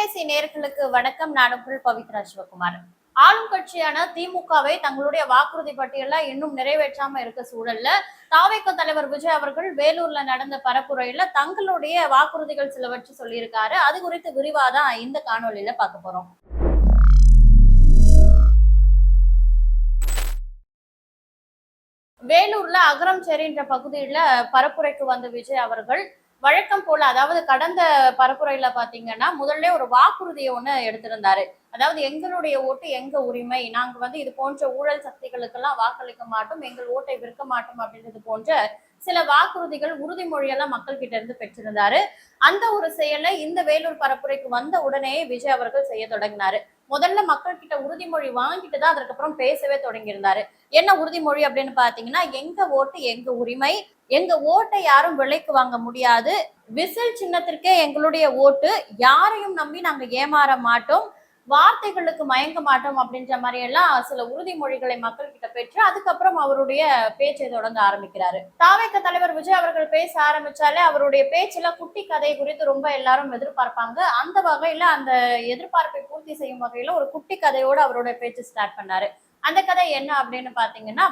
360 நேயர்களுக்கு வணக்கம். நான் உங்கள் பவித்ரா சிவகுமார். ஆளும் கட்சியான திமுகவை தங்களுடைய வாக்குறுதி பட்டியல இன்னும் நிறைவேற்றாம இருக்க சூழல்ல தாவேக தலைவர் விஜய் அவர்கள் வேலூர்ல நடந்த பரப்புரையில தங்களுடைய வாக்குறுதிகள் சிலவற்றை சொல்லியிருக்காரு. அது குறித்து விரிவாதான் இந்த காணொலியில பார்க்க போறோம். வேலூர்ல அகரம்சேரி என்ற பகுதியில பரப்புரைக்கு வந்த விஜய் அவர்கள் வழக்கம் போல, அதாவது கடந்த பரப்புரையில பாத்தீங்கன்னா முதல்ல ஒரு வாக்குறுதியை ஒண்ணு எடுத்திருந்தாரு. அதாவது எங்களுடைய ஓட்டு எங்க உரிமை, நாங்க இது போன்ற ஊழல் சக்திகளுக்கெல்லாம் வாக்களிக்க மாட்டோம், எங்கள் ஓட்டை விற்க மாட்டோம் அப்படின்றது போன்ற சில வாக்குறுதிகள், உறுதிமொழியெல்லாம் மக்கள் கிட்ட இருந்து பெற்றிருந்தாரு. அந்த ஒரு செயலை இந்த வேலூர் பரப்புரைக்கு வந்த உடனே விஜய் அவர்கள் செய்ய தொடங்கினாரு. முதல்ல மக்கள் கிட்ட உறுதிமொழி வாங்கிட்டு தான் அதற்கப்புறம் பேசவே தொடங்கியிருந்தாரு. என்ன உறுதிமொழி அப்படின்னு பாத்தீங்கன்னா, எங்க ஓட்டு எங்க உரிமை, எங்க ஓட்டை யாரும் விலைக்கு வாங்க முடியாது, விசில் சின்னத்திற்கே எங்களுடைய ஓட்டு, யாரையும் நம்பி நாங்க ஏமாற மாட்டோம், வார்த்தைகளுக்கு மயங்க மாட்டோம் அப்படின்ற மாதிரி எல்லாம் சில உறுதிமொழிகளை மக்கள் கிட்ட பெற்று அதுக்கப்புறம் அவருடைய பேச்சை தொடங்க ஆரம்பிக்கிறாரு. தாவேக தலைவர் விஜய் அவர்கள் பேச ஆரம்பிச்சாலே அவருடைய பேச்சுல குட்டி கதை குறித்து ரொம்ப எல்லாரும் எதிர்பார்ப்பாங்க. அந்த வகையில அந்த எதிர்பார்ப்பை பூர்த்தி செய்யும் வகையில ஒரு குட்டி கதையோட அவருடைய பேச்சு ஸ்டார்ட் பண்ணாரு. அந்த கதை என்ன அப்படின்னு பாத்தீங்கன்னா,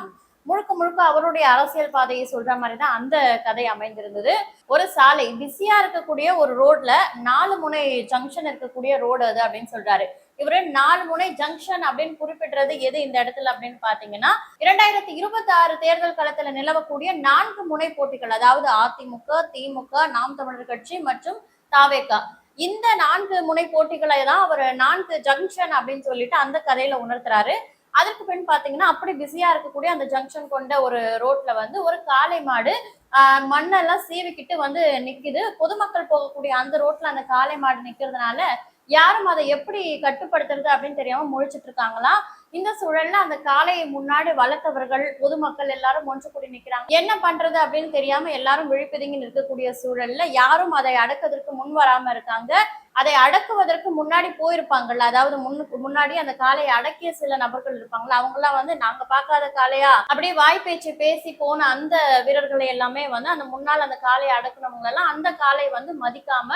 முழுக்க முழுக்க அவருடைய அரசியல் பாதையை சொல்ற மாதிரிதான் அந்த கதை அமைந்திருந்தது. ஒரு சாலை பிஸியா இருக்கக்கூடிய ஒரு ரோட்ல 4 முனை ஜங்ஷன் இருக்கக்கூடிய ரோடு அது அப்படின்னு சொல்றாரு. இவரு 4 முனை ஜங்ஷன் அப்படின்னு குறிப்பிடுறது எது இந்த இடத்துல அப்படின்னு பாத்தீங்கன்னா, 2026 தேர்தல் களத்துல நிலவக்கூடிய 4 முனை போட்டிகள், அதாவது அதிமுக, திமுக, நாம் தமிழர் கட்சி மற்றும் தாவேகா, இந்த 4 முனை போட்டிகளை தான் அவர் 4 ஜங்ஷன் அப்படின்னு சொல்லிட்டு அந்த கதையில உணர்த்துறாரு. அதற்கு பின் பாத்தீங்கன்னா, அப்படி பிஸியா இருக்கக்கூடிய அந்த ஜங்ஷன் கொண்ட ஒரு ரோட்ல ஒரு காளை மாடு மண்ணெல்லாம் சீவிக்கிட்டு நிக்குது. பொதுமக்கள் போகக்கூடிய அந்த ரோட்ல அந்த காளை மாடு நிக்கிறதுனால யாரும் அதை எப்படி கட்டுப்படுத்துறது அப்படின்னு தெரியாம முழிச்சிட்டு இருக்காங்களாம். இந்த சூழல்ல அந்த காளையை முன்னாடி வளர்த்தவர்கள், பொதுமக்கள் எல்லாரும் ஒன்று கூடி நிக்கிறாங்க. என்ன பண்றது அப்படின்னு தெரியாம எல்லாரும் விழிப்பதுங்கி நிற்கக்கூடிய சூழல்ல யாரும் அதை அடக்குவதற்கு முன் வராம இருக்காங்க. அதை அடக்குவதற்கு முன்னாடி போயிருப்பாங்கல்ல, அதாவது முன்னாடி அந்த காளையை அடக்கிய சில நபர்கள் இருப்பாங்களா, அவங்க எல்லாம் நாங்க பார்க்காத காளையா அப்படியே வாய்ப்பேச்சு பேசி போன அந்த வீரர்களை எல்லாமே அந்த முன்னால் அந்த காளையை அடக்குனவங்க எல்லாம் அந்த காளை மதிக்காம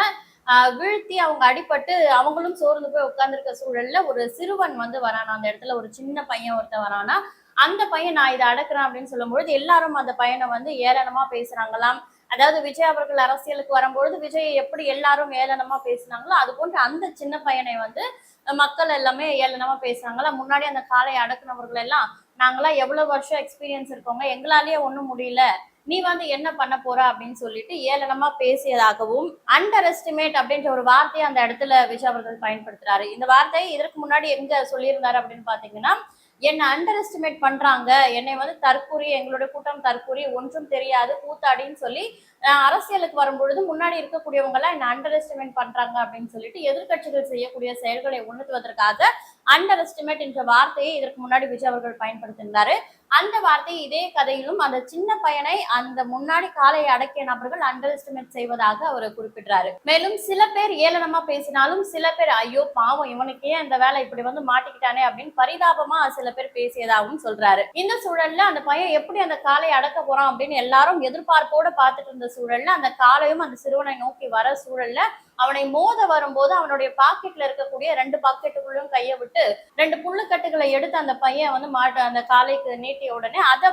வீழ்த்தி அவங்க அடிபட்டு அவங்களும் சோர்ந்து போய் உட்கார்ந்துருக்க சூழல்ல ஒரு சிறுவன் வரானா அந்த இடத்துல, ஒரு சின்ன பையன் ஒருத்தன் வரானா. அந்த பையன் நான் இதை அடக்குறேன் அப்படின்னு சொல்லும்பொழுது எல்லாரும் அந்த பையனை ஏளனமா பேசுறாங்களாம். அதாவது விஜய் அவர்கள் அரசியலுக்கு வரும்பொழுது விஜய் எப்படி எல்லாரும் ஏளனமா பேசினாங்களோ அது போன்ற அந்த சின்ன பையனை மக்கள் எல்லாமே ஏளனமா பேசுறாங்களா. முன்னாடி அந்த காளையை அடக்குனவர்கள் எல்லாம், நாங்களாம் எவ்வளவு வருஷம் எக்ஸ்பீரியன்ஸ் இருக்கோங்க, எங்களாலேயே ஒண்ணும் முடியல, நீ என்ன பண்ண போற அப்படின்னு சொல்லிட்டு ஏளனமா பேசியதாகவும், அண்டர் எஸ்டிமேட் அப்படின்ற ஒரு வார்த்தையை அந்த இடத்துல விஜய் அவர்கள் பயன்படுத்துறாரு. இந்த வார்த்தை இதற்கு முன்னாடி எங்க சொல்லியிருந்தாரு அப்படின்னு பாத்தீங்கன்னா, என்னை அண்டர் எஸ்டிமேட் பண்றாங்க, என்னை தற்கூரி, எங்களுடைய கூட்டம் தற்கூரி, ஒன்றும் தெரியாது, கூத்தாடின்னு சொல்லி அரசியலுக்கு வரும்பொழுது முன்னாடி இருக்கக்கூடியவங்க எல்லாம் என்ன அண்டர் எஸ்டிமேட் பண்றாங்க அப்படின்னு சொல்லிட்டு எதிர்கட்சிகள் செய்யக்கூடிய செயல்களை உணர்த்துவதற்காக அண்டர் எஸ்டிமேட் என்ற வார்த்தையை இதற்கு முன்னாடி விஜய் அவர்கள் பயன்படுத்தியிருந்தாரு. அந்த வார்த்தையை இதே கதையிலும் அந்த சின்ன பையனை அந்த முன்னாடி காலையை அடக்கிய நபர்கள் அண்டர் எஸ்டிமேட் செய்வதாக அவர் குறிப்பிடுறாரு. மேலும் சில பேர் ஏளனமா பேசினாலும் சில பேர் ஐயோ பாவம் இவனுக்கே அந்த வேலை இப்படி மாட்டிக்கிட்டானே அப்படின்னு பரிதாபமா சில பேர் பேசியதாகவும் சொல்றாரு. இந்த சூழல்ல அந்த பையன் எப்படி அந்த காலை அடக்க போறான் அப்படின்னு எல்லாரும் எதிர்பார்ப்போட பார்த்துட்டு இருந்த சூழல்ல அந்த காலையும் அந்த சிறுவனை நோக்கி வர சூழல்ல அவனை மோத வரும்போது அவனுடைய பாக்கெட்ல இருக்கக்கூடிய 2 பாக்கெட்டுக்குள்ளும் கையை விட்டு 2 புல்லுக்கட்டுகளை எடுத்து அந்த பையன் அந்த காலைக்கு நீட்டிய உடனே அதை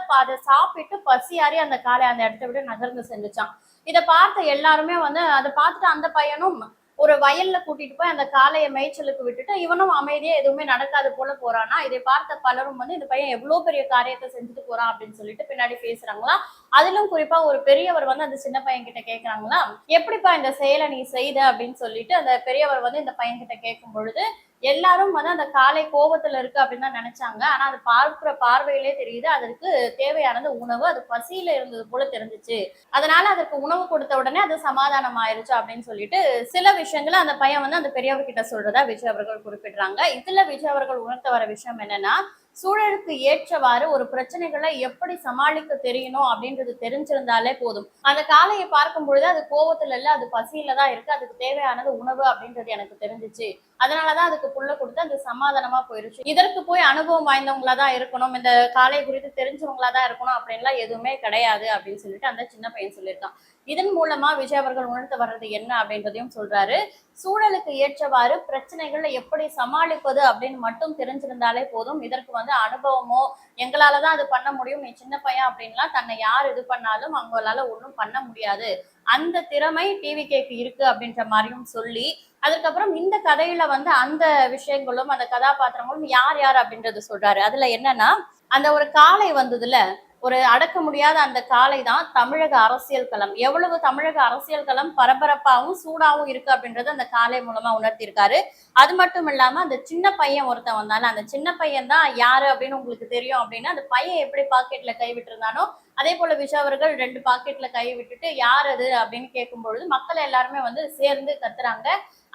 சாப்பிட்டு பசியாரி அந்த காலை அந்த இடத்தை விட்டு நகர்ந்து சென்றுச்சான். இதை பார்த்த எல்லாருமே அதை பார்த்துட்டு அந்த பையனும் ஒரு வயல்ல கூட்டிட்டு போய் அந்த காளையை மேய்ச்சலுக்கு விட்டுட்டு இவனும் அமைதியா எதுவுமே நடக்காது போல போறானா. இதை பார்த்த பலரும் இந்த பையன் எவ்வளவு பெரிய காரியத்தை செஞ்சுட்டு போறான் அப்படின்னு சொல்லிட்டு பின்னாடி பேசுறாங்களா. அதிலும் குறிப்பா ஒரு பெரியவர் அந்த சின்ன பையன் கிட்ட கேட்கறாங்களா, எப்படிப்பா இந்த செயலை நீ செய்த அப்படின்னு சொல்லிட்டு அந்த பெரியவர் இந்த பையன் கிட்ட கேட்கும் பொழுது எல்லாரும் அந்த காலை கோபத்துல இருக்கு அப்படின்னு தான் நினைச்சாங்க. ஆனா அது பார்க்கிற பார்வையிலே தெரியுது அதற்கு தேவையானது உணவு, அது பசியில இருந்தது போல தெரிஞ்சிச்சு, அதனால அதற்கு உணவு கொடுத்த உடனே அது சமாதானம் ஆயிருச்சு அப்படின்னு சொல்லிட்டு சில விஷயங்களை அந்த பையன் அந்த பெரியவர்கிட்ட சொல்றதா விஜய் அவர்கள் குறிப்பிடுறாங்க. இதுல விஜய் அவர்கள் உணர்த்த வர விஷயம் என்னன்னா, சூழலுக்கு ஏற்றவாறு ஒரு பிரச்சனைகளை எப்படி சமாளிக்க தெரியணும் அப்படின்றது தெரிஞ்சிருந்தாலே போதும். அந்த காளையை பார்க்கும் பொழுது அது கோபத்துல இல்ல, அது பசியில தான் இருக்கு, அதுக்கு தேவையானது உணவு அப்படின்றது எனக்கு தெரிஞ்சிச்சு, அதனாலதான் அதுக்கு புல்ல கொடுத்து அது சமாதானமா போயிருச்சு. இதற்கு போய் அனுபவம் வாய்ந்தவங்களா தான் இருக்கணும், இந்த காளை குறித்து தெரிஞ்சவங்களா தான் இருக்கணும் அப்படின்லாம் எதுவுமே கிடையாது அப்படின்னு சொல்லிட்டு அந்த சின்ன பையன் சொல்லியிருக்கான். இதன் மூலமா விஜய் அவர்கள் உணர்த்து வர்றது என்ன அப்படின்றதையும் சொல்றாரு. சூழலுக்கு ஏற்றவாறு பிரச்சனைகளை எப்படி சமாளிப்பது அப்படின்னு மட்டும் தெரிஞ்சிருந்தாலே போதும். இதற்கு அனுபவமோ எங்களாலதான் அது பண்ண முடியும், நீ சின்ன பையன் அப்படின்லாம் தன்னை யார் இது பண்ணாலும் அவங்களால ஒன்றும் பண்ண முடியாது, அந்த திறமை டிவிகேக்கு இருக்கு அப்படின்ற மாதிரியும் சொல்லி, அதுக்கப்புறம் இந்த கதையில அந்த விஷயங்களும் அந்த கதாபாத்திரங்களும் யார் யார் அப்படின்றது சொல்றாரு. அதுல என்னன்னா, அந்த ஒரு காளை வந்ததுல ஒரு அடக்க முடியாத அந்த காளை தான் தமிழக அரசியல் களம். எவ்வளவு தமிழக அரசியல் களம் பரபரப்பாகவும் சூடாவும் இருக்கு அப்படின்றத அந்த காளை மூலமா உணர்த்தியிருக்காரு. அது மட்டும் இல்லாம அந்த சின்ன பையன் ஒருத்தன் வந்தாலும் அந்த சின்ன பையன் தான் யாரு அப்படின்னு உங்களுக்கு தெரியும் அப்படின்னா, அந்த பையன் எப்படி பாக்கெட்ல கை விட்டுருந்தானோ அதே போல விஷா அவர்கள் 2 பாக்கெட்ல கை விட்டுட்டு யார் அது அப்படின்னு கேட்கும் பொழுது மக்கள் எல்லாருமே சேர்ந்து கத்துறாங்க.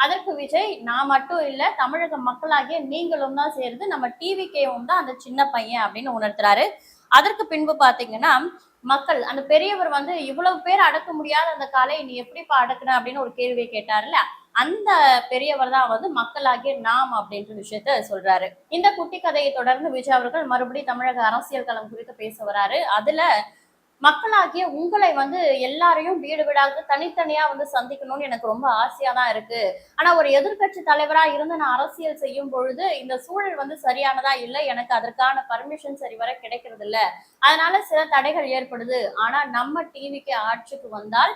அதற்கு விஜய், நான் மட்டும் இல்ல, தமிழக மக்களாகிய நீங்களும் தான் சேர்ந்து நம்ம டிவிகேவும் தான் அந்த சின்ன பையன் அப்படின்னு உணர்த்துறாரு. அதற்கு பின்பு பாத்தீங்கன்னா, மக்கள் அந்த பெரியவர் இவ்வளவு பேர் அடக்க முடியாத அந்த காளையை நீ எப்படிப்பா அடக்குன அப்படின்னு ஒரு கேள்வியை கேட்டாருல்ல, அந்த பெரியவர் தான் மக்களாகிய நாம் அப்படின்ற விஷயத்த சொல்றாரு. இந்த குட்டி கதையை தொடர்ந்து விஜய் அவர்கள் மறுபடியும் தமிழக அரசியல் களம் குறித்து பேச வராரு. அதுல மக்களாகிய உங்களை எல்லாரையும் வீடு வீடாக தனித்தனியா சந்திக்கணும்னு எனக்கு ரொம்ப ஆசையா தான் இருக்கு. ஆனா ஒரு எதிர்க்கட்சி தலைவரா இருந்து நான் அரசியல் செய்யும் பொழுது இந்த சூழல் சரியானதா இல்ல, எனக்கு அதற்கான பர்மிஷன் சரிவர கிடைக்கிறது இல்ல, அதனால சில தடைகள் ஏற்படுது. ஆனா நம்ம டிவிக்கு ஆட்சிக்கு வந்தால்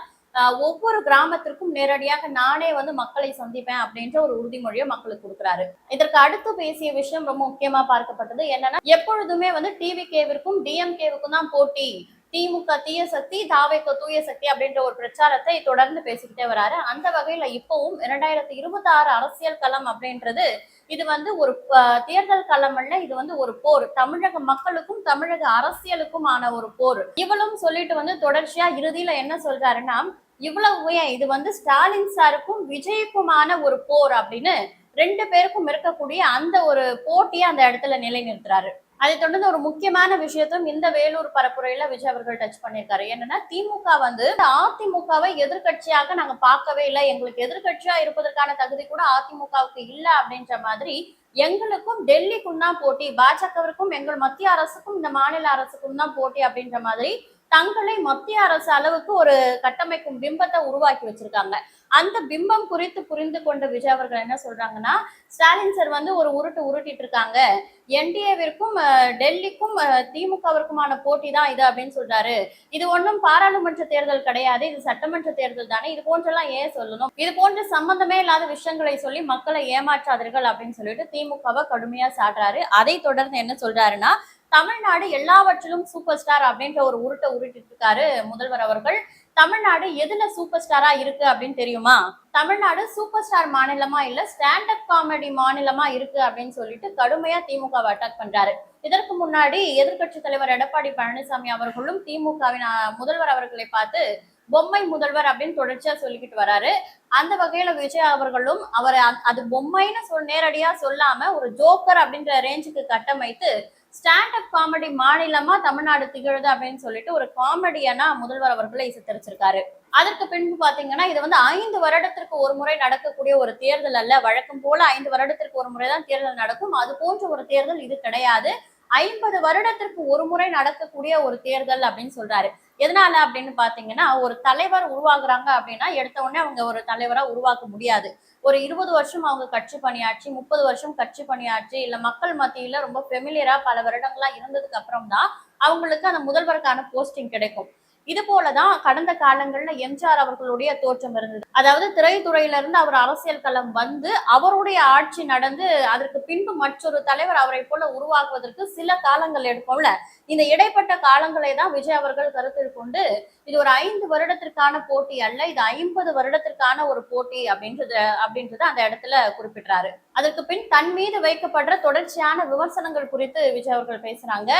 ஒவ்வொரு கிராமத்திற்கும் நேரடியாக நானே மக்களை சந்திப்பேன் அப்படின்ற ஒரு உறுதிமொழியை மக்களுக்கு கொடுக்குறாரு. இதற்கு அடுத்து பேசிய விஷயம் ரொம்ப முக்கியமா பார்க்கப்பட்டது. என்னன்னா, எப்பொழுதுமே டிவிகேவிற்கும் டிஎம்கேவுக்கும் தான் போட்டி, திமுக தீய சக்தி, தாவேக தூய சக்தி அப்படின்ற ஒரு பிரச்சாரத்தை தொடர்ந்து பேசிக்கிட்டே வராரு. அந்த வகையில இப்பவும் 2026 அரசியல் களம் அப்படின்றது இது ஒரு தேர்தல் களம் அல்ல, இது ஒரு போர், தமிழக மக்களுக்கும் தமிழக அரசியலுக்கும் ஒரு போர். இவளும் சொல்லிட்டு தொடர்ச்சியா இறுதியில என்ன சொல்றாருன்னா, இவ்வளவு ஏன் இது ஸ்டாலின் சாருக்கும் விஜய்க்குமான ஒரு போர் அப்படின்னு 2 பேருக்கும் இருக்கக்கூடிய அந்த ஒரு போட்டியை அந்த இடத்துல நிலைநிறுத்துறாரு. அதை தொடர்ந்து ஒரு முக்கியமான விஷயத்தையும் இந்த வேலூர் பரப்புரையில விஜய் அவர்கள் டச் பண்ணியிருக்காரு. என்னன்னா, திமுக அதிமுகவை எதிர்கட்சியாக நாங்க பார்க்கவே இல்லை, எங்களுக்கு எதிர்கட்சியா இருப்பதற்கான தகுதி கூட அதிமுகவுக்கு இல்ல அப்படின்ற மாதிரி எங்களுக்கும் டெல்லிக்கும் தான் போட்டி, பாஜகவிற்கும் எங்கள் மத்திய அரசுக்கும் இந்த மாநில அரசுக்கும் தான் போட்டி அப்படின்ற மாதிரி தங்களை மத்திய அரசு அளவுக்கு ஒரு கட்டமைக்கும் பிம்பத்தை உருவாக்கி வச்சிருக்காங்க. அந்த பிம்பம் குறித்து புரிந்து கொண்ட விஜய் அவர்கள் என்ன சொல்றாங்கன்னா, ஸ்டாலின் சார் ஒரு உருட்டிட்டு இருக்காங்க, என்டிஏவிற்கும் டெல்லிக்கும் திமுகவிற்குமான போட்டி தான் இது அப்படின்னு சொல்றாரு. இது ஒன்றும் பாராளுமன்ற தேர்தல் கிடையாது, இது சட்டமன்ற தேர்தல் தானே, இது போன்றெல்லாம் ஏன் சொல்லணும், இது போன்ற சம்பந்தமே இல்லாத விஷயங்களை சொல்லி மக்களை ஏமாற்றாதீர்கள் அப்படின்னு சொல்லிட்டு திமுகவை கடுமையா சாட்டுறாரு. அதை தொடர்ந்து என்ன சொல்றாருன்னா, தமிழ்நாடு எல்லாவற்றிலும் சூப்பர் ஸ்டார் அப்படின்ற ஒரு உருட்டிட்டு இருக்காரு முதல்வர் அவர்கள். தமிழ்நாடு எதுல சூப்பர் ஸ்டாரா இருக்கு அப்படின்னு தெரியுமா? தமிழ்நாடு சூப்பர் ஸ்டார் மாநிலமா இல்ல, ஸ்டாண்ட் அப் காமெடி மாநிலமா இருக்கு அப்படின்னு சொல்லிட்டு கடுமையா திமுகவை அட்டாக் பண்றாரு. இதற்கு முன்னாடி எதிர்கட்சி தலைவர் எடப்பாடி பழனிசாமி அவர்களும் திமுகவின் முதல்வர் அவர்களை பார்த்து பொம்மை முதல்வர் அப்படின்னு தொடர்ச்சியா சொல்லிக்கிட்டு வராரு. அந்த வகையில விஜய் அவர்களும் அவரை அது பொம்மைன்னு நேரடியா சொல்லாம ஒரு ஜோக்கர் அப்படின்ற ரேஞ்சுக்கு கட்டமைத்து ஸ்டாண்ட் அப் காமெடி மாநிலமா தமிழ்நாடு திகழுது அப்படின்னு சொல்லிட்டு ஒரு காமெடியனா முதல்வர் அவர்களை சித்தரிச்சிருக்காரு. அதற்கு பின்பு பாத்தீங்கன்னா, இது 5 வருடத்திற்கு ஒரு முறை நடக்கக்கூடிய ஒரு தேர்தல் அல்ல, வழக்கம் போல 5 வருடத்திற்கு ஒரு முறைதான் தேர்தல் நடக்கும், அது போன்ற ஒரு தேர்தல் இது கிடையாது, 50 வருடத்திற்கு ஒரு முறை நடக்கக்கூடிய ஒரு தேர்தல் அப்படின்னு சொல்றாரு. எதனால அப்படின்னு பாத்தீங்கன்னா, ஒரு தலைவர் உருவாகுறாங்க அப்படின்னா எடுத்த உடனே அவங்க ஒரு தலைவரா உருவாக்க முடியாது. ஒரு 20 வருஷம் அவங்க கட்சி பணியாற்றி, 30 வருஷம் கட்சி பணியாற்றி, இல்ல மக்கள் மத்தியில ரொம்ப ஃபெமிலியரா பல வருடங்களா இருந்ததுக்கு அப்புறம் தான் அவங்களுக்கு அந்த முதல்வருக்கான போஸ்டிங் கிடைக்கும். இது போலதான் கடந்த காலங்கள்ல எம்ஜிஆர் அவர்களுடைய தோற்றம் இருந்தது. அதாவது திரைத்துறையில இருந்து அவர் அரசியல் களம் அவருடைய ஆட்சி நடந்து அதற்கு பின்பு மற்றொரு தலைவர் அவரை போல உருவாக்குவதற்கு சில காலங்கள் எடுக்கும்ல, இந்த இடைப்பட்ட காலங்களை தான் விஜய் அவர்கள் கருத்தில் கொண்டு இது ஒரு 5 வருடத்திற்கான போட்டி அல்ல, இது 50 வருடத்திற்கான ஒரு போட்டி அப்படின்றத அந்த இடத்துல குறிப்பிட்டாரு. அதற்கு பின் தன் மீது வைக்கப்படுற தொடர்ச்சியான விமர்சனங்கள் குறித்து விஜய் அவர்கள் பேசுறாங்க.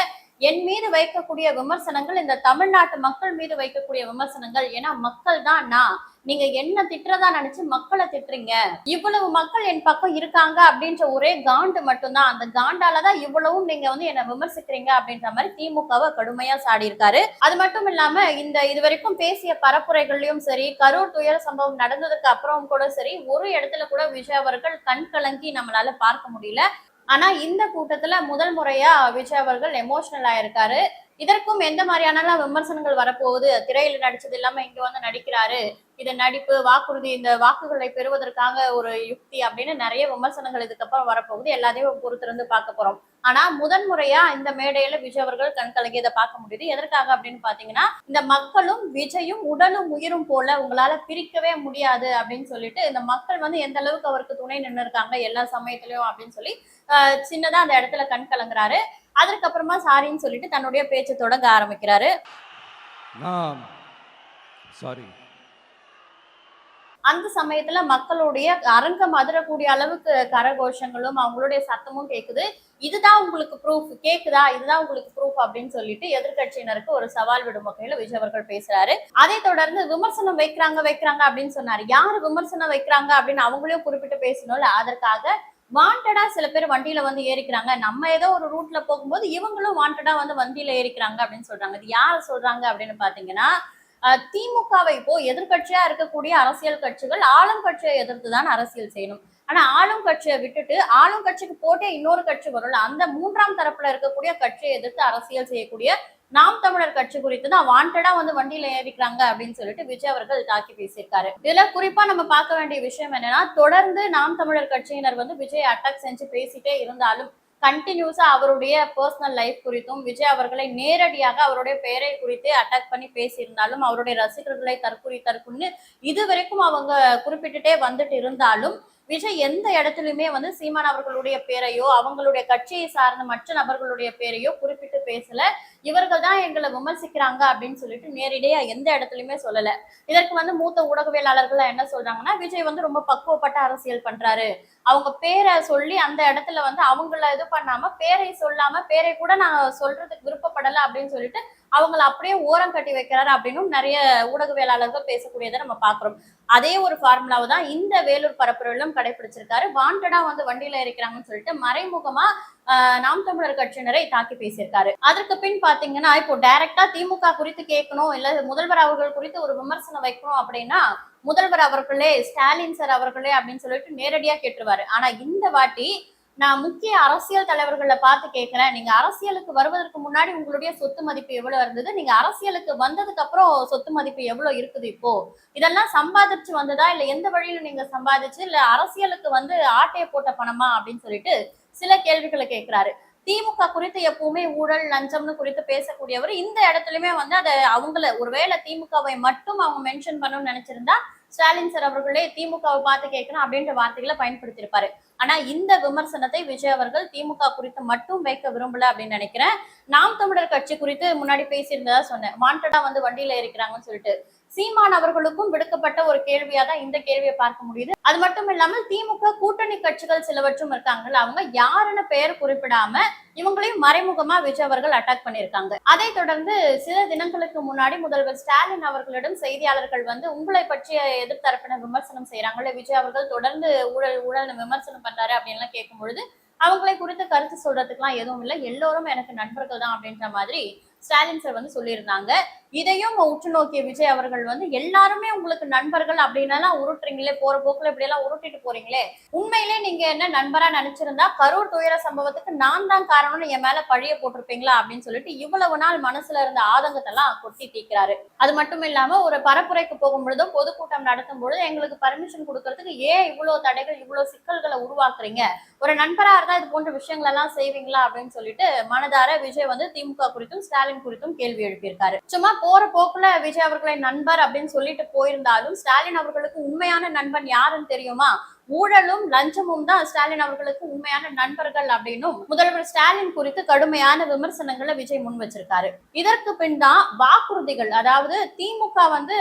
என் மீது வைக்கக்கூடிய விமர்சனங்கள் இந்த தமிழ்நாட்டு மக்கள் மீது வைக்கக்கூடிய விமர்சனங்கள், ஏன்னா மக்கள் தான் நான், நீங்க என்ன திட்டுறதா நினைச்சு மக்களை திட்டுறீங்க, இவ்வளவு மக்கள் என் பக்கம் இருக்காங்க அப்படின்ற ஒரே காண்டு மட்டும்தான், அந்த காண்டாலதான் இவ்வளவும் நீங்க என்ன விமர்சிக்கிறீங்க அப்படின்ற மாதிரி திமுகவை கடுமையா சாடி இருக்காரு. அது மட்டும் இல்லாம இது வரைக்கும் பேசிய பரப்புரைகள்லயும் சரி, கரூர் துயர சம்பவம் நடந்ததுக்கு அப்புறம் கூட சரி, ஒரு இடத்துல கூட விஜய் அவர்கள் கண் கலங்கி நம்மளால பார்க்க முடியல. ஆனா இந்த கூட்டத்துல முதல் முறையா விஜய் அவர்கள் எமோஷனல் ஆயிருக்காரு. இதற்கும் எந்த மாதிரியான விமர்சனங்கள் வரப்போகுது, திரையில நடிச்சது இல்லாம இங்க வந்து நடிக்கிறாரு, இது நடிப்பு, வாக்குறுதி, இந்த வாக்குகளை பெறுவதற்காக ஒரு யுக்தி அப்படின்னு நிறைய விமர்சனங்கள் இதுக்கப்புறம் வரப்போகுது. எல்லாத்தையும் பொறுத்திருந்து பார்க்க போறோம். ஆனா முதன்முறையா இந்த மேடையில விஜய் அவர்கள் கண் கலங்கியதை பார்க்க முடியுது. எதற்காக அப்படின்னு பாத்தீங்கன்னா, இந்த மக்களும் விஜயும் உடலும் உயிரும் போல உங்களால பிரிக்கவே முடியாது அப்படின்னு சொல்லிட்டு இந்த மக்கள் வந்து எந்த அளவுக்கு அவருக்கு துணை நின்று இருக்காங்க எல்லா சமயத்திலயும் அப்படின்னு சொல்லி சின்னதா அந்த இடத்துல கண் கலங்குறாரு. அதற்கப்புறமா சாரின்னு சொல்லிட்டு தன்னுடைய பேச்சு தொடங்க ஆரம்பிக்கிறாரு. சாரி. அந்த சமயத்துல மக்களுடைய அரங்கம் அதிரக்கூடிய அளவுக்கு கரகோஷங்களும் அவங்களுடைய சத்தமும் கேக்குது. இதுதான் உங்களுக்கு ப்ரூஃப் கேக்குதா, இதுதான் உங்களுக்கு ப்ரூஃப் அப்படின்னு சொல்லிட்டு எதிர்கட்சியினருக்கு ஒரு சவால் விடும் வகையில விஜய் அவர்கள் பேசுறாரு. அதை தொடர்ந்து விமர்சனம் வைக்கிறாங்க அப்படின்னு சொன்னாரு. யாரு விமர்சனம் வைக்கிறாங்க அப்படின்னு அவங்களையும் குறிப்பிட்டு பேசணும்ல, அதற்காக வாண்டடா சில பேர் வண்டியில வந்து ஏறிக்கிறாங்க, நம்ம ஏதோ ஒரு ரூட்ல போகும்போது இவங்களும் வாண்டடா வந்து வண்டியில ஏறிக்கிறாங்க அப்படின்னு சொல்றாங்க. இது யாரு சொல்றாங்க அப்படின்னு பாத்தீங்கன்னா, திமுகவை இப்போ எதிர்கட்சியா இருக்கக்கூடிய அரசியல் கட்சிகள் ஆளும் கட்சியை எதிர்த்துதான் அரசியல் செய்யணும். ஆனா ஆளும் கட்சியை விட்டுட்டு ஆளும் கட்சிக்கு போட்டே இன்னொரு கட்சி வரும்ல, அந்த மூன்றாம் தரப்புல இருக்கக்கூடிய கட்சியை எதிர்த்து அரசியல் செய்யக்கூடிய நாம் தமிழர் கட்சி குறித்து தான் வாண்டடா வந்து வண்டியில ஏறிக்கிறாங்க அப்படின்னு சொல்லிட்டு விஜய் அவர்கள் தாக்கி பேசியிருக்காரு. இதுல குறிப்பா நம்ம பார்க்க வேண்டிய விஷயம் என்னன்னா, தொடர்ந்து நாம் தமிழர் கட்சியினர் வந்து விஜய் அட்டாக் செஞ்சு பேசிட்டே இருந்தாலும் கண்டினியூஸா அவருடைய பர்சனல் லைஃப் குறித்தும் விஜய் அவர்களை நேரடியாக அவருடைய பெயரை குறித்து அட்டாக் பண்ணி பேசியிருந்தாலும் அவருடைய ரசிகர்களை தற்குறின்னு இதுவரைக்கும் அவங்க குறிப்பிட்டுட்டே வந்துட்டு இருந்தாலும் விஜய் எந்த இடத்துலயுமே வந்து சீமான் அவர்களுடைய பேரையோ அவங்களுடைய கட்சியை சார்ந்த மற்ற நபர்களுடைய பேரையோ குறிப்பிட்டு பேசல. இவர்கள் தான் எங்களை விமர்சிக்கிறாங்க அப்படின்னு சொல்லிட்டு நேரடியா எந்த இடத்துலயுமே சொல்லல. இதற்கு வந்து மூத்த ஊடகவியலாளர்கள் என்ன சொல்றாங்கன்னா, விஜய் வந்து ரொம்ப பக்குவப்பட்ட அரசியல் பண்றாரு, அவங்க பேரை சொல்லி அந்த இடத்துல வந்து அவங்கள இது பண்ணாம பேரை சொல்லாம பேரை கூட நான் சொல்றதுக்கு விருப்பப்படல அப்படின்னு சொல்லிட்டு அவங்கள அப்படியே ஓரம் கட்டி வைக்கிறாரு அப்படின்னு நிறைய ஊடகவியலாளர்கள் பேசக்கூடியதை நம்ம பாக்குறோம். அதே ஒரு ஃபார்முலாவை தான் இந்த வேலூர் பரப்புரையிலும் கடைபிடிச்சிருக்காரு. வாண்டடா வந்து வண்டியில இருக்கிறாங்கன்னு சொல்லிட்டு மறைமுகமா நாம் தமிழர் கட்சியினரை தாக்கி பேசியிருக்காரு. அதற்கு பின் பாத்தீங்கன்னா, இப்போ டைரக்டா திமுக குறித்து கேட்கணும், இல்ல முதல்வர் அவர்கள் குறித்து ஒரு விமர்சனம் வைக்கணும் அப்படின்னா முதல்வர் அவர்களே, ஸ்டாலின் சார் அவர்களே அப்படின்னு சொல்லிட்டு நேரடியா கேட்டுருவாரு. ஆனா இந்த வாட்டி நான் முக்கிய அரசியல் தலைவர்களை பார்த்து கேட்கிறேன், நீங்க அரசியலுக்கு வருவதற்கு முன்னாடி உங்களுடைய சொத்து மதிப்பு எவ்வளவு இருந்தது, நீங்க அரசியலுக்கு வந்ததுக்கு அப்புறம் சொத்து மதிப்பு எவ்வளவு இருக்குது இப்போ, இதெல்லாம் சம்பாதிச்சு வந்ததா இல்ல எந்த வழியில நீங்க சம்பாதிச்சு இல்ல அரசியலுக்கு வந்து ஆட்டைய போட்ட பணமா அப்படின்னு சொல்லிட்டு சில கேள்விகளை கேட்கிறாரு. திமுக குறித்து எப்பவுமே ஊழல் லஞ்சம்னு குறித்து பேசக்கூடியவர் இந்த இடத்துலயுமே வந்து அதை அவங்கள ஒருவேளை திமுகவை மட்டும் அவங்க மென்ஷன் பண்ணணும்னு நினைச்சிருந்தா ஸ்டாலின் சார் அவர்களே திமுகவை பார்த்து கேட்கணும் அப்படின்ற வார்த்தைகளை பயன்படுத்தியிருப்பாரு. ஆனா இந்த விமர்சனத்தை விஜய் அவர்கள் திமுக குறித்து மட்டும் வைக்க விரும்பல அப்படின்னு நினைக்கிறேன். நாம் தமிழர் கட்சி குறித்து முன்னாடி பேசியிருந்ததா சொன்னேன், வாண்டடா வந்து வண்டியில இருக்கிறாங்கன்னு சொல்லிட்டு சீமான் அவர்களுக்கும் விடுக்கப்பட்ட ஒரு கேள்வியா தான் இந்த கேள்வியை பார்க்க முடியுது. அது மட்டும் இல்லாமல் திமுக கூட்டணி கட்சிகள் சிலவற்றும் இருக்காங்கல்ல, அவங்க யாருன்னு பெயர் குறிப்பிடாம இவங்களையும் மறைமுகமா விஜய் அவர்கள் அட்டாக் பண்ணியிருக்காங்க. அதை தொடர்ந்து சில தினங்களுக்கு முன்னாடி முதல்வர் ஸ்டாலின் அவர்களிடம் செய்தியாளர்கள் வந்து உங்களை பற்றிய எதிர்த்தரப்பினர் விமர்சனம் செய்யறாங்கல்ல, விஜய் அவர்கள் தொடர்ந்து ஊழல் விமர்சனம் பண்றாரு அப்படின்னு கேட்கும் பொழுது அவங்களை குறித்து கருத்து சொல்றதுக்குலாம் எதுவும் இல்லை, எல்லோரும் எனக்கு நண்பர்கள் தான் அப்படின்ற மாதிரி ஸ்டாலின் சார் வந்து சொல்லியிருந்தாங்க. இதையும் உற்று நோக்கிய விஜய் அவர்கள் வந்து எல்லாருமே உங்களுக்கு நண்பர்கள் அப்படின்னா உருட்டுறீங்களே, போற போக்குல இப்படி எல்லாம் உருட்டிட்டு போறீங்களே, உண்மையிலே நீங்க என்ன நண்பரா நினைச்சிருந்தா கரூர் துயர சம்பவத்துக்கு நான் தான் காரணம்னு என் மேல பழிய போட்டிருப்பீங்களா அப்படின்னு சொல்லிட்டு இவ்வளவு நாள் மனசுல இருந்த ஆதங்கத்தெல்லாம் கொட்டி தீக்கிறாரு. அது மட்டும் இல்லாம ஒரு பரப்புரைக்கு போகும் பொழுதும் பொதுக்கூட்டம் நடத்தும் பொழுது எங்களுக்கு பர்மிஷன் கொடுக்கறதுக்கு ஏன் இவ்வளவு தடைகள் இவ்வளவு சிக்கல்களை உருவாக்குறீங்க, ஒரு நண்பரா இருந்தா இது போன்ற விஷயங்கள் எல்லாம் செய்வீங்களா அப்படின்னு சொல்லிட்டு மனதார விஜய் வந்து திமுக குறித்தும் ஸ்டாலின் குறித்தும் கேள்வி எழுப்பியிருக்காரு. சும்மா போற போக்குல விஜய் அவர்களை நண்பர் அப்படின்னு சொல்லிட்டு போயிருந்தாலும் ஸ்டாலின் அவர்களுக்கு உண்மையான நண்பன் யாருன்னு தெரியுமா, ஊழலும் லஞ்சமும் தான் ஸ்டாலின் அவர்களுக்கு உண்மையான நண்பர்கள் அப்படின்னும் முதல்வர் ஸ்டாலின் குறித்து கடுமையான விமர்சனங்களை விஜய் முன் வச்சிருக்காரு. இதற்கு பின் தான் வாக்குறுதிகள், அதாவது திமுக வந்து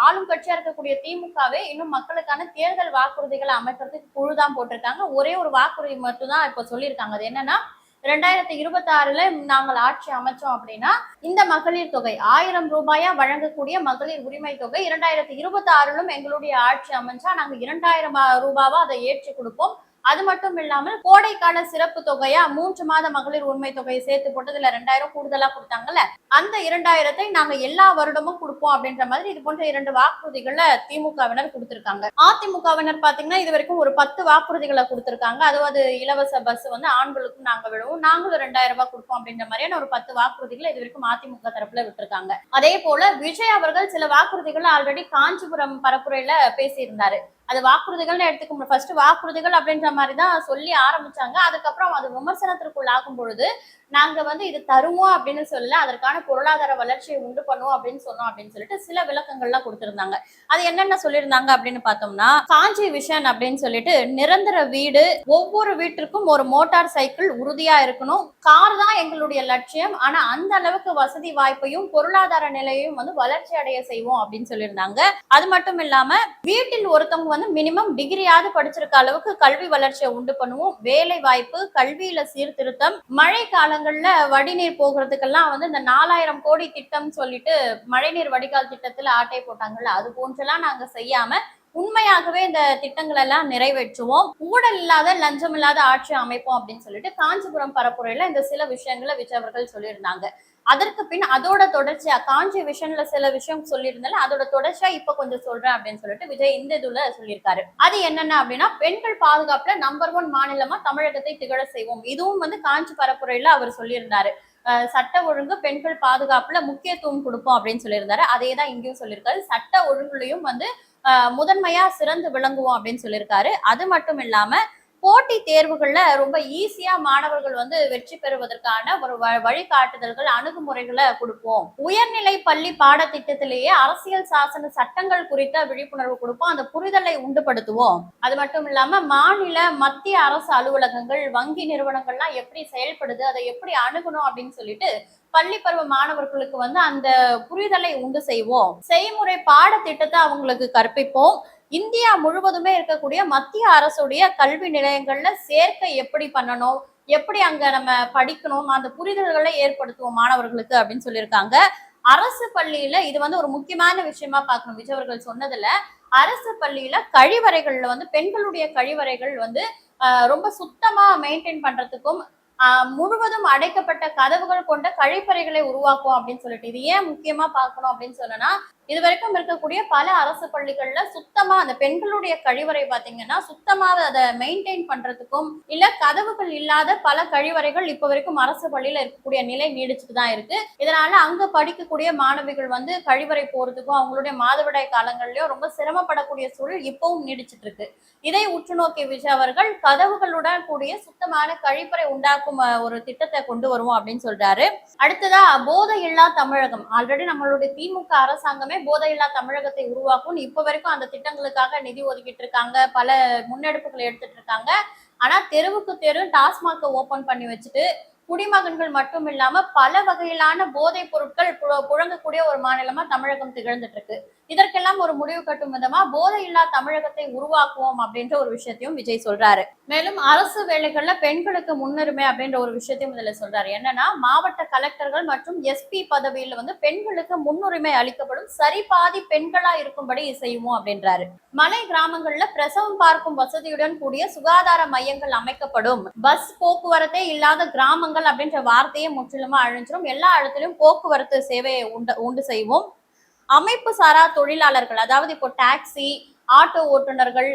ஆளும் கட்சியா இருக்கக்கூடிய திமுகவே இன்னும் மக்களுக்கான தேர்தல் வாக்குறுதிகளை அமைக்கிறதுக்கு குழுதான் போட்டிருக்காங்க. ஒரே ஒரு வாக்குறுதி மட்டும் தான் இப்ப சொல்லியிருக்காங்க. அது என்னன்னா, 2026 நாங்கள் ஆட்சி அமைச்சோம் அப்படின்னா இந்த மகளிர் தொகை 1000 ரூபாயா வழங்கக்கூடிய மகளிர் உரிமை தொகை 2026 எங்களுடைய ஆட்சி அமைச்சா நாங்க 2000 ரூபாவா அதை ஏற்றி கொடுப்போம், அது மட்டும் இல்லாமல் கோடைக்கால சிறப்பு தொகையா 3 மாத மகளிர் உரிமை தொகையை சேர்த்து போட்டு இதுல 2000 கூடுதலா கொடுத்தாங்கல்ல, அந்த 2000 நாங்க எல்லா வருடமும் கொடுப்போம் அப்படின்ற மாதிரி இது போன்ற 2 வாக்குறுதிகளை திமுகவினர் கொடுத்திருக்காங்க. அதிமுகவினர் பாத்தீங்கன்னா இது வரைக்கும் ஒரு 10 வாக்குறுதிகளை கொடுத்திருக்காங்க. அதாவது இலவச பஸ் வந்து ஆண்களுக்கும் நாங்க விடுவோம், நாங்களும் 2000 கொடுப்போம் அப்படின்ற மாதிரியான ஒரு 10 வாக்குறுதிகளை இது வரைக்கும் அதிமுக தரப்புல விட்டுருக்காங்க. அதே போல விஜய் அவர்கள் சில வாக்குறுதிகளை ஆல்ரெடி காஞ்சிபுரம் பரப்புரையில பேசியிருந்தாரு. அது வாக்குறுதிகள்னு எடுத்துக்க ஃபர்ஸ்ட் வாக்குறுதிகள் அப்படின்ற மாதிரி தான் சொல்லி ஆரம்பிச்சாங்க. அதுக்கப்புறம் அது விமர்சனத்திற்குள் ஆகும் பொழுது நாங்க வந்து இது தருவோம் அப்படின்னு சொல்ல, அதற்கான பொருளாதார வளர்ச்சியை உண்டு பண்ணுவோம் அப்படின்னு சொன்னோம் அப்படின்னு சொல்லிட்டு சில விளக்கங்கள்லாம் கொடுத்திருந்தாங்க. அது என்னென்ன சொல்லியிருந்தாங்க அப்படின்னு பார்த்தோம்னா, காஞ்சி விஷன் அப்படின்னு சொல்லிட்டு நிரந்தர வீடு, ஒவ்வொரு வீட்டிற்கும் ஒரு மோட்டார் சைக்கிள் உறுதியா இருக்கணும், கார் தான் எங்களுடைய லட்சியம், ஆனா அந்த அளவுக்கு வசதி வாய்ப்பையும் பொருளாதார நிலையையும் வந்து வளர்ச்சி அடைய செய்வோம் அப்படின்னு சொல்லியிருந்தாங்க. அது மட்டும் இல்லாம வீட்டில் ஒருத்தவங்க வந்து மினிமம் டிகிரியாவது படிச்சிருக்க அளவுக்கு கல்வி வளர்ச்சியை உண்டு பண்ணுவோம், வேலை வாய்ப்பு, கல்வியில சீர்திருத்தம், மழை காலங்கள்ல வடிநீர் போகிறதுக்கெல்லாம் வந்து இந்த 4000 கோடி திட்டம் சொல்லிட்டு மழைநீர் வடிகால் திட்டத்துல ஆட்டை போட்டாங்கல்ல, அது போன்றெல்லாம் நாங்க செய்யாம உண்மையாகவே இந்த திட்டங்கள் எல்லாம் நிறைவேற்றுவோம், ஊழல் இல்லாத லஞ்சம் இல்லாத ஆட்சி அமைப்போம் அப்படின்னு சொல்லிட்டு காஞ்சிபுரம் பரப்புரையில இந்த சில விஷயங்களை விஜய் அவர்கள் சொல்லியிருந்தாங்க. அதற்கு பின் அதோட தொடர்ச்சியா காஞ்சி விஷன்ல சில விஷயம் சொல்லியிருந்தாலும் அதோட தொடர்ச்சியா இப்ப கொஞ்சம் சொல்றேன் அப்படின்னு சொல்லிட்டு விஜய் இந்த இதுல சொல்லியிருக்காரு. அது என்னென்ன அப்படின்னா, பெண்கள் பாதுகாப்புல நம்பர் 1 மாநிலமா தமிழகத்தை திகழ செய்வோம். இதுவும் வந்து காஞ்சி பரப்புரையில அவர் சொல்லியிருந்தாரு. சட்ட ஒழுங்கு பெண்கள் பாதுகாப்புல முக்கியத்துவம் கொடுப்போம் அப்படின்னு சொல்லியிருந்தாரு. அதே தான் இங்கேயும் சொல்லியிருக்காரு. சட்ட ஒழுங்குலையும் வந்து முதன்மையா சிறந்து விளங்குவோம் அப்படின்னு சொல்லியிருக்காரு. அது மட்டும் இல்லாம போட்டி தேர்வுகள்ல ரொம்ப ஈஸியா மாணவர்கள் வந்து வெற்றி பெறுவதற்கான ஒரு வழிகாட்டுதல்கள், அணுகுமுறைகளை கொடுப்போம். உயர்நிலை பள்ளி பாடத்திட்டத்திலேயே அரசியல் சாசன சட்டங்கள் குறித்த விழிப்புணர்வு கொடுப்போம், அந்த புரிதலை உண்டுபடுத்துவோம். அது மட்டும் இல்லாம மாநில மத்திய அரசு அலுவலகங்கள், வங்கி நிறுவனங்கள்லாம் எப்படி செயல்படுது, அதை எப்படி அணுகணும் அப்படின்னு சொல்லிட்டு பள்ளி பருவ மாணவர்களுக்கு வந்து அந்த புரிதலை உண்டு செய்வோம். செய்முறை பாடத்திட்டத்தை அவங்களுக்கு கற்பிப்போம். இந்தியா முழுவதுமே இருக்கக்கூடிய மத்திய அரசுடைய கல்வி நிலையங்கள்ல சேர்க்கை எப்படி பண்ணணும், எப்படி அங்க நம்ம படிக்கணும், அந்த புரிதல்களை ஏற்படுத்துவோம் மாணவர்களுக்கு அப்படின்னு சொல்லியிருக்காங்க. அரசு பள்ளியில இது வந்து ஒரு முக்கியமான விஷயமா பார்க்கணும். விஜய் அவர்கள் சொன்னதுல அரசு பள்ளியில கழிவறைகள்ல வந்து பெண்களுடைய கழிவறைகள் வந்து ரொம்ப சுத்தமா மெயின்டைன் பண்றதுக்கும் முழுவதும் அடைக்கப்பட்ட கதவுகள் கொண்ட கழிப்பறைகளை உருவாக்குவோம் அப்படின்னு சொல்லிட்டு, இது ஏன் முக்கியமா பார்க்கணும் அப்படின்னு சொன்னா, இது வரைக்கும் இருக்கக்கூடிய பல அரசு பள்ளிகள்ல சுத்தமா அந்த பெண்களுடைய கழிவறை பாத்தீங்கன்னா சுத்தமா அதை மெயின்டைன் பண்றதுக்கும் இல்ல கதவுகள் இல்லாத பல கழிவறைகள் இப்ப வரைக்கும் அரசு பள்ளியில இருக்கக்கூடிய நிலை நீடிச்சுட்டு தான் இருக்கு. இதனால அங்க படிக்கக்கூடிய மாணவிகள் வந்து கழிவறை போறதுக்கும் அவங்களுடைய மாதவிடாய் காலங்கள்லயும் ரொம்ப சிரமப்படக்கூடிய சூழல் இப்பவும் நீடிச்சிட்டு இருக்கு. இதை உற்று நோக்கிய விஜய் அவர்கள் கதவுகளுடன் கூடிய சுத்தமான கழிப்பறை உண்டாக்கும் ஒரு திட்டத்தை கொண்டு வருவோம் அப்படின்னு சொல்றாரு. அடுத்ததா போதையில்லா தமிழகம். ஆல்ரெடி நம்மளுடைய திமுக அரசாங்கமே போதையில்லா தமிழகத்தை உருவாக்கும் இப்ப வரைக்கும் அந்த திட்டங்களுக்காக நிதி ஒதுக்கிட்டு இருக்காங்க, பல முன்னெடுப்புகளை எடுத்துட்டு இருக்காங்க. ஆனா தெருவுக்கு தெரு டாஸ்மாக ஓபன் பண்ணி வச்சுட்டு குடிமகன்கள் மட்டும் இல்லாம பல வகையிலான போதைப் பொருட்கள் புழங்கக்கூடிய ஒரு மாநிலமா தமிழகம் திகழ்ந்துட்டு இருக்கு. இதற்கெல்லாம் ஒரு முடிவு கட்டும் விதமா போதையில்லா தமிழகத்தை உருவாக்குவோம் அப்படின்ற ஒரு விஷயத்தையும் விஜய் சொல்றாரு. மேலும் அரசு வேலைகள்ல பெண்களுக்கு முன்னுரிமை அப்படின்ற ஒரு விஷயத்தையும் இதுல சொல்றாரு. என்னன்னா, மாவட்ட கலெக்டர்கள் மற்றும் எஸ்பி பதவியில வந்து பெண்களுக்கு முன்னுரிமை அளிக்கப்படும், சரிபாதி பெண்களா இருக்கும்படி செய்வோம் அப்படின்றாரு. மலை கிராமங்கள்ல பிரசவம் பார்க்கும் வசதியுடன் கூடிய சுகாதார மையங்கள் அமைக்கப்படும், பஸ் போக்குவரத்தே இல்லாத கிராமங்கள் அப்படின்ற வார்த்தையை முற்றிலுமா அழிஞ்சிரும், எல்லா இடத்திலும் போக்குவரத்து சேவையை உண்டு செய்வோம். அமைப்பு சாரா தொழிலாளர்கள், அதாவது இப்போ டாக்ஸி, ஆட்டோ ஓட்டுநர்கள்,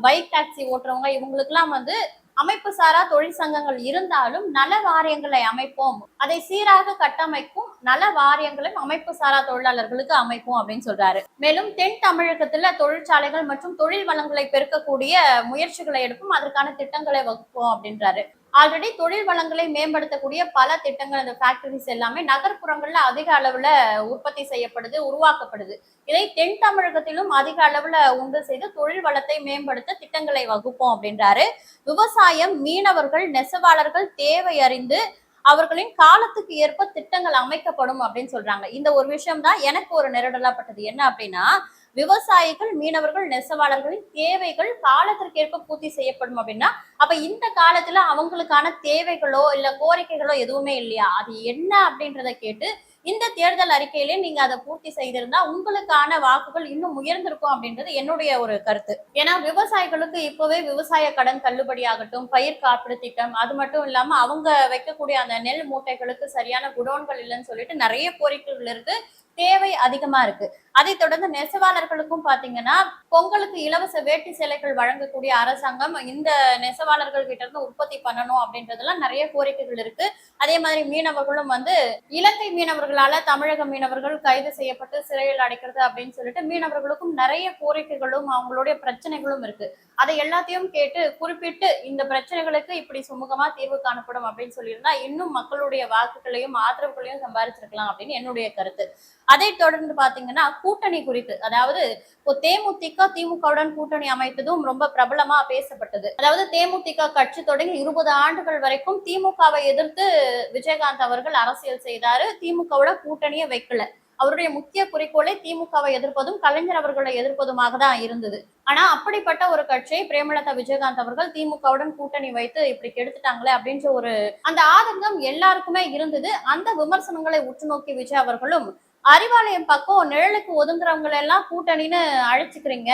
பைக் டாக்ஸி ஓட்டுறவங்க, இவங்களுக்கு எல்லாம் வந்து அமைப்பு சாரா தொழிற்சங்கங்கள் இருந்தாலும் நல வாரியங்களை அமைப்போம், அதை சீராக கட்டமைக்கும் நல வாரியங்களும் அமைப்பு சாரா தொழிலாளர்களுக்கு அமைப்போம் அப்படின்னு சொல்றாரு. மேலும் தென் தமிழகத்துல தொழிற்சாலைகள் மற்றும் தொழில் வளங்களை பெருக்கக்கூடிய முயற்சிகளை எடுப்போம், அதற்கான திட்டங்களை வகுப்போம் அப்படின்றாரு. ஆல்ரெடி தொழில் வளங்களை மேம்படுத்தக்கூடிய பல திட்டங்கள், இந்த ஃபேக்டரிஸ் எல்லாமே நகர்ப்புறங்கள்ல அதிக அளவுல உற்பத்தி செய்யப்படுது, உருவாக்கப்படுது. இதை தென் தமிழகத்திலும் அதிக அளவுல உண்டு செய்து தொழில் வளத்தை மேம்படுத்த திட்டங்களை வகுப்போம் அப்படின்றாரு. விவசாயம், மீனவர்கள், நெசவாளர்கள் தேவை அறிந்து அவர்களின் காலத்துக்கு ஏற்ப திட்டங்கள் அமைக்கப்படும் அப்படின்னு சொல்றாங்க. இந்த ஒரு விஷயம் தான் எனக்கு ஒரு நெருடலா பட்டது. என்ன அப்படின்னா, விவசாயிகள், மீனவர்கள், நெசவாளர்களின் தேவைகள் காலத்திற்கேற்ப பூர்த்தி செய்யப்படும் அப்படின்னா, அப்ப இந்த காலத்துல அவங்களுக்கான தேவைகளோ இல்ல கோரிக்கைகளோ எதுவுமே இல்லையா? அது என்ன அப்படின்றத கேட்டு இந்த தேர்தல் அறிக்கையிலே நீங்க அதை பூர்த்தி செய்திருந்தா உங்களுக்கான வாக்குகள் இன்னும் உயர்ந்திருக்கும் அப்படின்றது என்னுடைய ஒரு கருத்து. ஏன்னா விவசாயிகளுக்கு இப்பவே விவசாய கடன் தள்ளுபடி ஆகட்டும், பயிர் காப்பீடு திட்டம், அது மட்டும் இல்லாம அவங்க வைக்கக்கூடிய அந்த நெல் மூட்டைகளுக்கு சரியான குடோன்கள் இல்லைன்னு சொல்லிட்டு நிறைய கோரிக்கைகள் இருக்கு. தேவை அதிகமா இருக்கு. அதை தொடர்ந்து நெசவாளர்களுக்கும் பாத்தீங்கன்னா பொங்கலுக்கு இலவச வேட்டி சேலைகள் வழங்கக்கூடிய அரசாங்கம் இந்த நெசவாளர்கள் கிட்ட இருந்து உற்பத்தி பண்ணணும் அப்படின்றதெல்லாம் நிறைய கோரிக்கைகள் இருக்கு. அதே மாதிரி மீனவர்களும் இலங்கை மீனவர்களால தமிழக மீனவர்கள் கைது செய்யப்பட்டு சிறையில் அடைக்கிறது அப்படின்னு சொல்லிட்டு மீனவர்களுக்கும் நிறைய கோரிக்கைகளும் அவங்களுடைய பிரச்சனைகளும் இருக்கு. அதை எல்லாத்தையும் கேட்டு குறிப்பிட்டு இந்த பிரச்சனைகளுக்கு இப்படி சுமூகமா தீர்வு காணப்படும் அப்படின்னு சொல்லியிருந்தா இன்னும் மக்களுடைய வாக்குகளையும் ஆதரவுகளையும் சம்பாதிச்சிருக்கலாம் அப்படின்னு என்னுடைய கருத்து. அதை தொடர்ந்து பாத்தீங்கன்னா கூட்டணி குறித்து, அதாவது இப்போ தேமுதிக திமுகவுடன் கூட்டணி அமைத்ததும் ரொம்ப பிரபலமா பேசப்பட்டது. அதாவது தேமுதிக கட்சி தொடங்கி 20 ஆண்டுகள் வரைக்கும் திமுகவை எதிர்த்து விஜயகாந்த் அவர்கள் அரசியல் செய்தாரு. திமுகவோட கூட்டணியை வைக்கல. அவருடைய முக்கிய குறிக்கோளை திமுகவை எதிர்ப்பதும் கலைஞர் அவர்களை எதிர்ப்பதுமாக தான் இருந்தது. ஆனா அப்படிப்பட்ட ஒரு கட்சியை பிரேமலதா விஜயகாந்த் அவர்கள் திமுகவுடன் கூட்டணி வைத்து இப்படி கெடுத்துட்டாங்களே அப்படின்ற ஒரு அந்த ஆதங்கம் எல்லாருக்குமே இருந்தது. அந்த விமர்சனங்களை உற்று நோக்கி விஜய் அவர்களும் அறிவாலயம் பக்கம் நிழலுக்கு ஒதுங்குறவங்களை எல்லாம் கூட்டணின்னு அழைச்சுக்கிறீங்க,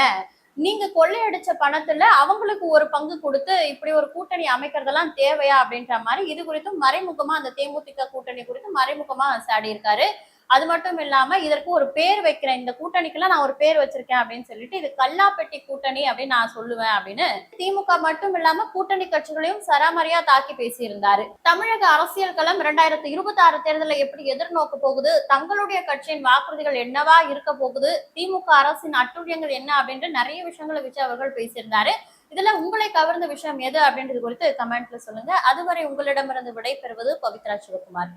நீங்க கொள்ளையடிச்ச பணத்துல அவங்களுக்கு ஒரு பங்கு கொடுத்து இப்படி ஒரு கூட்டணி அமைக்கிறதெல்லாம் தேவையா அப்படின்ற மாதிரி இது குறித்தும் மறைமுகமா அந்த தேமுதிக கூட்டணி குறித்து மறைமுகமா சாடி இருக்காரு. அது மட்டும் இல்லாம இதற்கு ஒரு பேர் வைக்கிறேன், இந்த கூட்டணிக்கெல்லாம் நான் ஒரு பேர் வச்சிருக்கேன் அப்படின்னு சொல்லிட்டு இது கல்லாப்பெட்டி கூட்டணி அப்படின்னு நான் சொல்லுவேன் அப்படின்னு திமுக மட்டும் இல்லாம கூட்டணி கட்சிகளையும் சராமரியா தாக்கி பேசியிருந்தாரு. தமிழக அரசியல் களம் 2026 தேர்தலை எப்படி எதிர்நோக்க போகுது, தங்களுடைய கட்சியின் வாக்குறுதிகள் என்னவா இருக்க போகுது, திமுக அரசின் அட்டுழியங்கள் என்ன அப்படின்ற நிறைய விஷயங்களை வச்சு அவர்கள் பேசியிருந்தாரு. இதுல உங்களை கவர்ந்த விஷயம் எது அப்படின்றது குறித்து கமெண்ட்ல சொல்லுங்க. அதுவரை உங்களிடமிருந்து விடை பெறுவது பவித்ரா சிவகுமார்.